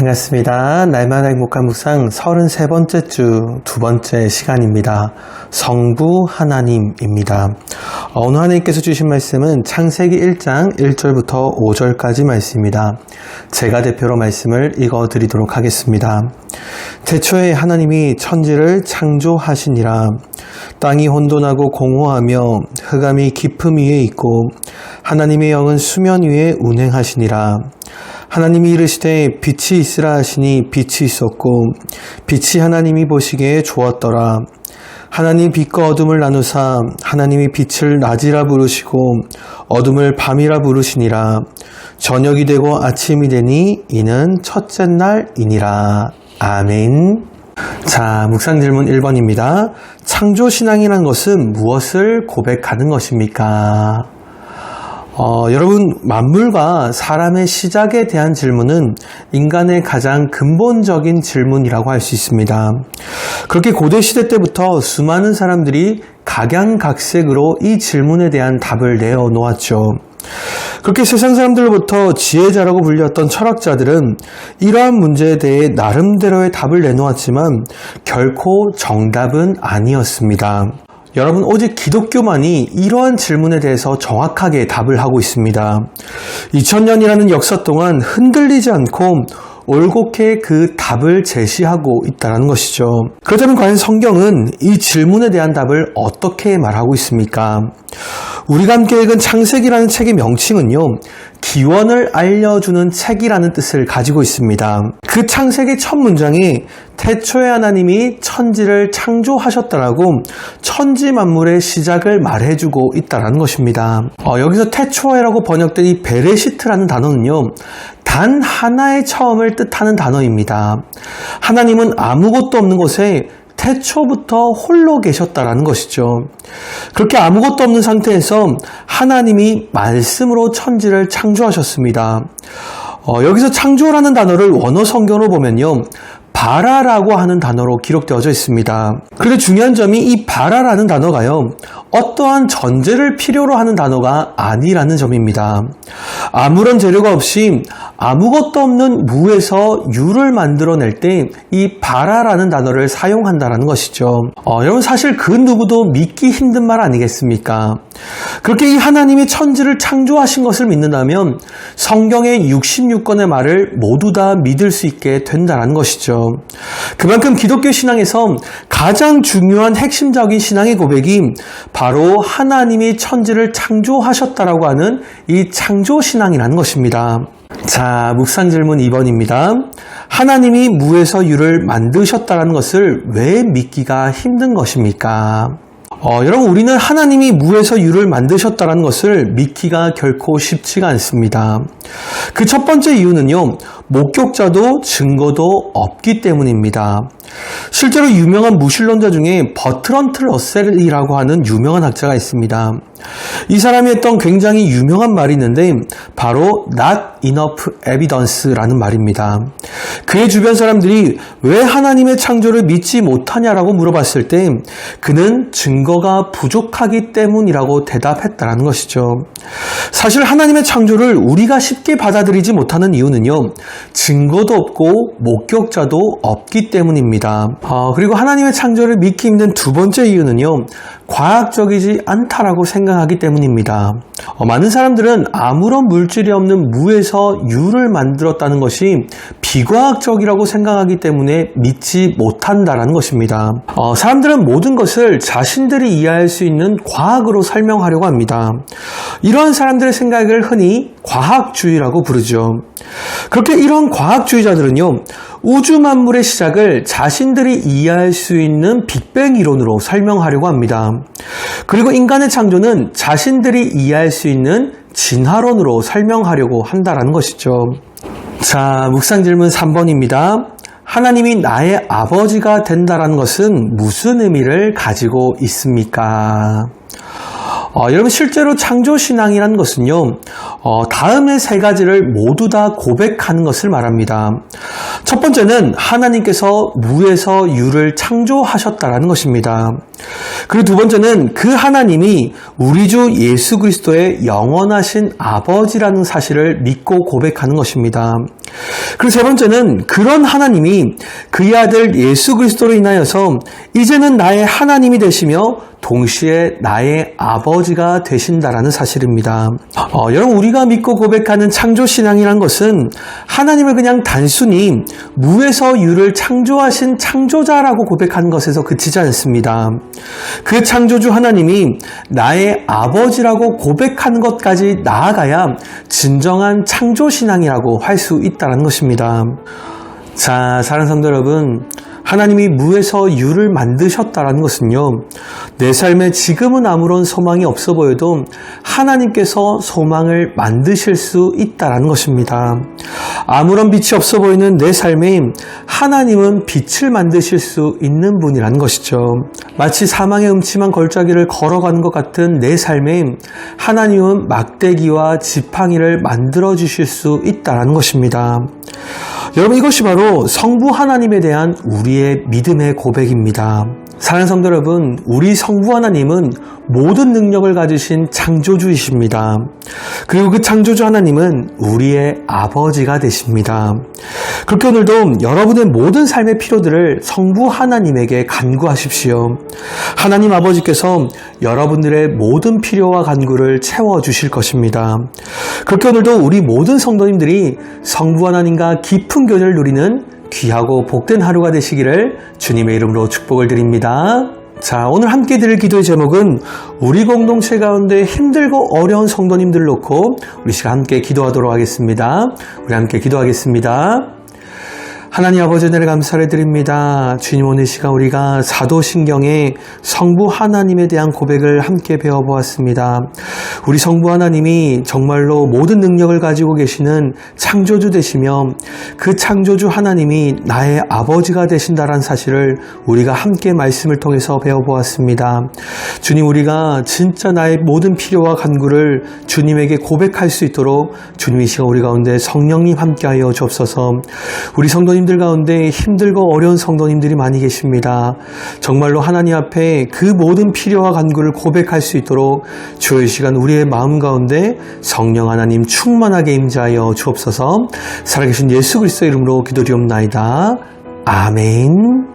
반갑습니다. 날마다 행복한 묵상 33번째 주 두 번째 시간입니다. 성부 하나님입니다. 오늘 하나님께서 주신 말씀은 창세기 1장 1절부터 5절까지 말씀입니다. 제가 대표로 말씀을 읽어드리도록 하겠습니다. 태초에 하나님이 천지를 창조하시니라. 땅이 혼돈하고 공허하며 흑암이 깊음 위에 있고 하나님의 영은 수면 위에 운행하시니라. 하나님이 이르시되 빛이 있으라 하시니 빛이 있었고 빛이 하나님이 보시기에 좋았더라. 하나님 빛과 어둠을 나누사 하나님이 빛을 낮이라 부르시고 어둠을 밤이라 부르시니라. 저녁이 되고 아침이 되니 이는 첫째 날이니라. 아멘. 자, 묵상 질문 1번입니다. 창조신앙이라는 것은 무엇을 고백하는 것입니까? 여러분, 만물과 사람의 시작에 대한 질문은 인간의 가장 근본적인 질문이라고 할 수 있습니다. 그렇게 고대시대 때부터 수많은 사람들이 각양각색으로 이 질문에 대한 답을 내어놓았죠. 그렇게 세상 사람들로부터 지혜자라고 불렸던 철학자들은 이러한 문제에 대해 나름대로의 답을 내놓았지만 결코 정답은 아니었습니다. 여러분, 오직 기독교만이 이러한 질문에 대해서 정확하게 답을 하고 있습니다. 2000년이라는 역사 동안 흔들리지 않고 올곧게 그 답을 제시하고 있다는 것이죠. 그렇다면 과연 성경은 이 질문에 대한 답을 어떻게 말하고 있습니까? 우리가 함께 읽은 창세기라는 책의 명칭은요, 기원을 알려주는 책이라는 뜻을 가지고 있습니다. 그 창세기 첫 문장이 태초에 하나님이 천지를 창조하셨다라고 천지 만물의 시작을 말해주고 있다는 것입니다. 여기서 태초에라고 번역된 이 베레시트라는 단어는요, 단 하나의 처음을 뜻하는 단어입니다. 하나님은 아무것도 없는 곳에 태초부터 홀로 계셨다라는 것이죠. 그렇게 아무것도 없는 상태에서 하나님이 말씀으로 천지를 창조하셨습니다. 여기서 창조라는 단어를 원어 성경으로 보면요, 바라라고 하는 단어로 기록되어져 있습니다. 그런데 중요한 점이 이 바라라는 단어가요, 어떠한 전제를 필요로 하는 단어가 아니라는 점입니다. 아무런 재료가 없이 아무것도 없는 무에서 유를 만들어낼 때 이 바라라는 단어를 사용한다는 것이죠. 여러분, 사실 그 누구도 믿기 힘든 말 아니겠습니까? 그렇게 이 하나님이 천지를 창조하신 것을 믿는다면 성경의 66권의 말을 모두 다 믿을 수 있게 된다는 것이죠. 그만큼 기독교 신앙에서 가장 중요한 핵심적인 신앙의 고백이 바로 하나님이 천지를 창조하셨다라고 하는 이 창조신앙이라는 것입니다. 자, 묵상 질문 2번입니다. 하나님이 무에서 유를 만드셨다는 것을 왜 믿기가 힘든 것입니까? 여러분, 우리는 하나님이 무에서 유를 만드셨다는 것을 믿기가 결코 쉽지가 않습니다. 그 첫 번째 이유는요, 목격자도 증거도 없기 때문입니다. 실제로 유명한 무신론자 중에 버트런트 러셀이라고 하는 유명한 학자가 있습니다. 이 사람이 했던 굉장히 유명한 말이 있는데 바로 not enough evidence라는 말입니다. 그의 주변 사람들이 왜 하나님의 창조를 믿지 못하냐라고 물어봤을 때 그는 증거가 부족하기 때문이라고 대답했다는 것이죠. 사실 하나님의 창조를 우리가 쉽게 받아들이지 못하는 이유는요, 증거도 없고 목격자도 없기 때문입니다. 그리고 하나님의 창조를 믿기 힘든 두 번째 이유는요, 과학적이지 않다라고 생각하기 때문입니다. 많은 사람들은 아무런 물질이 없는 무에서 유를 만들었다는 것이 비과학적이라고 생각하기 때문에 믿지 못한다는 것입니다. 사람들은 모든 것을 자신들이 이해할 수 있는 과학으로 설명하려고 합니다. 이러한 사람들의 생각을 흔히 과학주의라고 부르죠. 그렇게 이런 과학주의자들은요, 우주 만물의 시작을 자신들이 이해할 수 있는 빅뱅 이론으로 설명하려고 합니다. 그리고 인간의 창조는 자신들이 이해할 수 있는 진화론으로 설명하려고 한다는 것이죠. 자, 묵상 질문 3번입니다. 하나님이 나의 아버지가 된다는 것은 무슨 의미를 가지고 있습니까? 여러분, 실제로 창조신앙이라는 것은요, 다음의 세 가지를 모두 다 고백하는 것을 말합니다. 첫 번째는 하나님께서 무에서 유를 창조하셨다라는 것입니다. 그리고 두 번째는 그 하나님이 우리 주 예수 그리스도의 영원하신 아버지라는 사실을 믿고 고백하는 것입니다. 그리고 세 번째는 그런 하나님이 그의 아들 예수 그리스도로 인하여서 이제는 나의 하나님이 되시며 동시에 나의 아버지가 되신다라는 사실입니다. 여러분, 우리가 믿고 고백하는 창조신앙이란 것은 하나님을 그냥 단순히 무에서 유를 창조하신 창조자라고 고백하는 것에서 그치지 않습니다. 그 창조주 하나님이 나의 아버지라고 고백하는 것까지 나아가야 진정한 창조신앙이라고 할 수 있다는 것입니다. 자, 사랑하는 성도 여러분, 하나님이 무에서 유를 만드셨다는 것은요, 내 삶에 지금은 아무런 소망이 없어 보여도 하나님께서 소망을 만드실 수 있다는 것입니다. 아무런 빛이 없어 보이는 내 삶에 하나님은 빛을 만드실 수 있는 분이라는 것이죠. 마치 사망의 음침한 걸작이를 걸어가는 것 같은 내 삶에 하나님은 막대기와 지팡이를 만들어 주실 수 있다는 것입니다. 여러분, 이것이 바로 성부 하나님에 대한 우리의 믿음의 고백입니다. 사랑하는 성도 여러분, 우리 성부 하나님은 모든 능력을 가지신 창조주이십니다. 그리고 그 창조주 하나님은 우리의 아버지가 되십니다. 그렇게 오늘도 여러분의 모든 삶의 필요들을 성부 하나님에게 간구하십시오. 하나님 아버지께서 여러분들의 모든 필요와 간구를 채워주실 것입니다. 그렇게 오늘도 우리 모든 성도님들이 성부 하나님과 깊은 교제를 누리는 귀하고 복된 하루가 되시기를 주님의 이름으로 축복을 드립니다. 자, 오늘 함께 드릴 기도의 제목은 우리 공동체 가운데 힘들고 어려운 성도님들을 놓고 우리 시간 함께 기도하도록 하겠습니다. 우리 함께 기도하겠습니다. 하나님 아버지, 은혜를 감사를 드립니다. 주님, 오늘 시간 우리가 사도신경의 성부 하나님에 대한 고백을 함께 배워보았습니다. 우리 성부 하나님이 정말로 모든 능력을 가지고 계시는 창조주 되시며 그 창조주 하나님이 나의 아버지가 되신다는 사실을 우리가 함께 말씀을 통해서 배워보았습니다. 주님, 우리가 진짜 나의 모든 필요와 간구를 주님에게 고백할 수 있도록 주님, 이 시간 우리 가운데 성령님 함께하여 주옵소서. 우리 성도님 들 가운데 힘들고 어려운 성도님들이 많이 계십니다. 정말로 하나님 앞에 그 모든 필요와 간구를 고백할 수 있도록 주의 시간 우리의 마음 가운데 성령 하나님 충만하게 임재하여 주옵소서. 살아계신 예수 그리스도의 이름으로 기도드리옵나이다. 아멘.